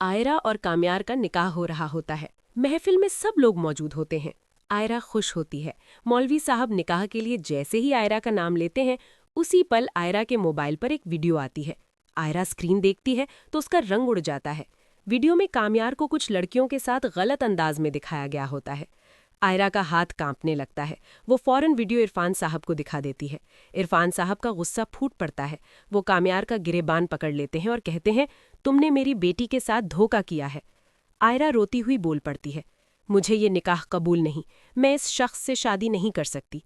आयरा और काम्यार का निकाह हो रहा होता है। महफिल में सब लोग मौजूद होते हैं। आयरा खुश होती है। मौलवी साहब निकाह के लिए जैसे ही आयरा का नाम लेते हैं, उसी पल आयरा के मोबाइल पर एक वीडियो आती है। आयरा स्क्रीन देखती है तो उसका रंग उड़ जाता है। वीडियो में काम्यार को कुछ लड़कियों के साथ गलत अंदाज में दिखाया गया होता है। आयरा का हाथ कांपने लगता है। वो फौरन वीडियो इरफान साहब को दिखा देती है। इरफान साहब का गुस्सा फूट पड़ता है। वो काम्यार का गिरेबान पकड़ लेते हैं और कहते हैं, तुमने मेरी बेटी के साथ धोखा किया है। आयरा रोती हुई बोल पड़ती है, मुझे ये निकाह कबूल नहीं, मैं इस शख्स से शादी नहीं कर सकती।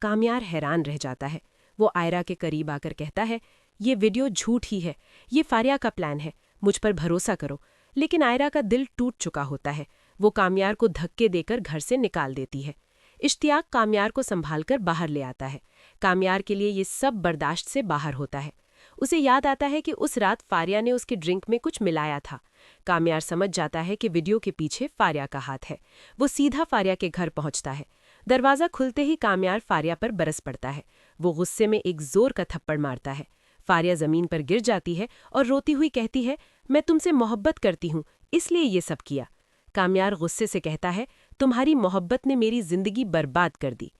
काम्यार हैरान रह जाता है। वो आयरा के करीब आकर कहता है, ये वीडियो झूठ ही है, ये फारिया का प्लान है, मुझ पर भरोसा करो। लेकिन आयरा का दिल टूट चुका होता है। वो काम्यार को धक्के देकर घर से निकाल देती है। इश्तियाक काम्यार को संभालकर बाहर ले आता है। काम्यार के लिए ये सब बर्दाश्त से बाहर होता है। उसे याद आता है कि उस रात फारिया ने उसके ड्रिंक में कुछ मिलाया था। काम्यार समझ जाता है कि वीडियो के पीछे फारिया का हाथ है। वो सीधा फारिया के घर पहुंचता है। दरवाज़ा खुलते ही काम्यार फारिया पर बरस पड़ता है। वो गुस्से में एक जोर का थप्पड़ मारता है। फारिया ज़मीन पर गिर जाती है और रोती हुई कहती है, मैं तुमसे मोहब्बत करती हूँ, इसलिए ये सब किया। काम्यार गुस्से से कहता है, तुम्हारी मोहब्बत ने मेरी जिंदगी बर्बाद कर दी।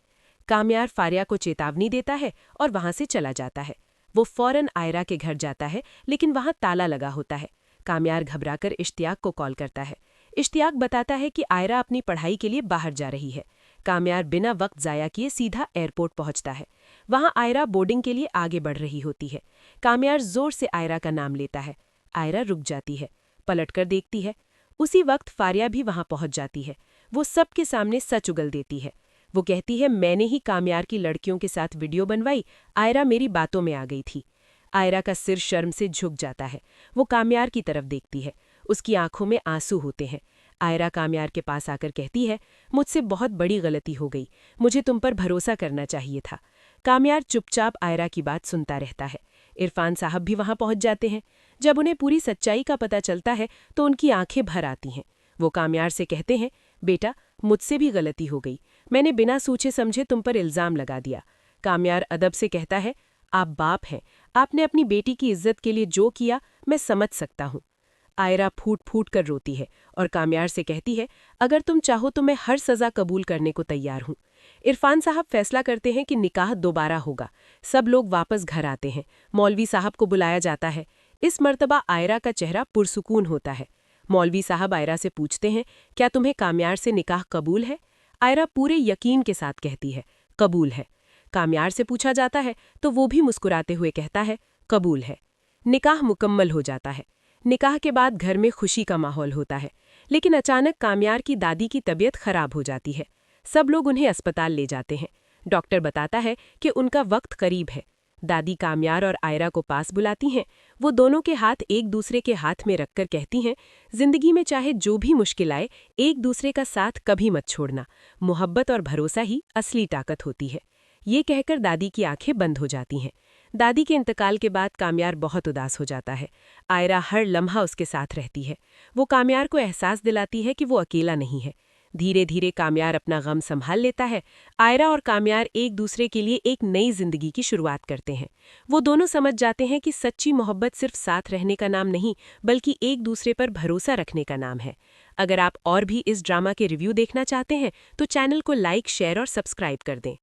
काम्यार फारिया को चेतावनी देता है और वहां से चला जाता है। वो फौरन आयरा के घर जाता है, लेकिन वहां ताला लगा होता है। काम्यार घबराकर इश्तियाक को कॉल करता है। इश्तियाक बताता है कि आयरा अपनी पढ़ाई के लिए बाहर जा रही है। काम्यार बिना वक्त ज़ाया किए सीधा एयरपोर्ट पहुंचता है। वहां आयरा बोर्डिंग के लिए आगे बढ़ रही होती है। काम्यार जोर से आयरा का नाम लेता है। आयरा रुक जाती है, पलटकर देखती है। उसी वक्त फारिया भी वहां पहुंच जाती है। वो सबके सामने सच उगल देती है। वो कहती है, मैंने ही काम्यार की लड़कियों के साथ वीडियो बनवाई, आयरा मेरी बातों में आ गई थी। आयरा का सिर शर्म से झुक जाता है। वो काम्यार की तरफ देखती है। उसकी आंखों में आंसू होते हैं। आयरा काम्यार के पास आकर कहती है, मुझसे बहुत बड़ी गलती हो गई, मुझे तुम पर भरोसा करना चाहिए था। काम्यार चुपचाप आयरा की बात सुनता रहता है। इरफान साहब भी वहां पहुंच जाते हैं। जब उन्हें पूरी सच्चाई का पता चलता है तो उनकी आंखें भर आती हैं। वो काम्यार से कहते हैं, बेटा, मुझसे भी गलती हो गई, मैंने बिना सोचे समझे तुम पर इल्ज़ाम लगा दिया। काम्यार अदब से कहता है, आप बाप हैं, आपने अपनी बेटी की इज्जत के लिए जो किया मैं समझ सकता हूँ। आयरा फूट फूट कर रोती है और काम्यार से कहती है, अगर तुम चाहो तो मैं हर सज़ा कबूल करने को तैयार हूँ। इरफान साहब फैसला करते हैं कि निकाह दोबारा होगा। सब लोग वापस घर आते हैं। मौलवी साहब को बुलाया जाता है। इस मर्तबा आयरा का चेहरा पुरसुकून होता है। मौलवी साहब आयरा से पूछते हैं, क्या तुम्हें काम्यार से निकाह कबूल है? आयरा पूरे यकीन के साथ कहती है, कबूल है। काम्यार से पूछा जाता है तो वो भी मुस्कुराते हुए कहता है, कबूल है। निकाह मुकम्मल हो जाता है। निकाह के बाद घर में खुशी का माहौल होता है। लेकिन अचानक काम्यार की दादी की तबीयत खराब हो जाती है। सब लोग उन्हें अस्पताल ले जाते हैं। डॉक्टर बताता है कि उनका वक्त करीब है। दादी काम्यार और आयरा को पास बुलाती हैं। वो दोनों के हाथ एक दूसरे के हाथ में रखकर कहती हैं, जिंदगी में चाहे जो भी मुश्किल आए, एक दूसरे का साथ कभी मत छोड़ना। मोहब्बत और भरोसा ही असली ताकत होती है। ये कहकर दादी की आंखें बंद हो जाती हैं। दादी के इंतकाल के बाद काम्यार बहुत उदास हो जाता है। आयरा हर लम्हा उसके साथ रहती है। वो काम्यार को एहसास दिलाती है कि वो अकेला नहीं है। धीरे धीरे काम्यार अपना गम संभाल लेता है। आयरा और काम्यार एक दूसरे के लिए एक नई जिंदगी की शुरुआत करते हैं। वो दोनों समझ जाते हैं कि सच्ची मोहब्बत सिर्फ साथ रहने का नाम नहीं, बल्कि एक दूसरे पर भरोसा रखने का नाम है। अगर आप और भी इस ड्रामा के रिव्यू देखना चाहते हैं तो चैनल को लाइक, शेयर और सब्सक्राइब कर दें।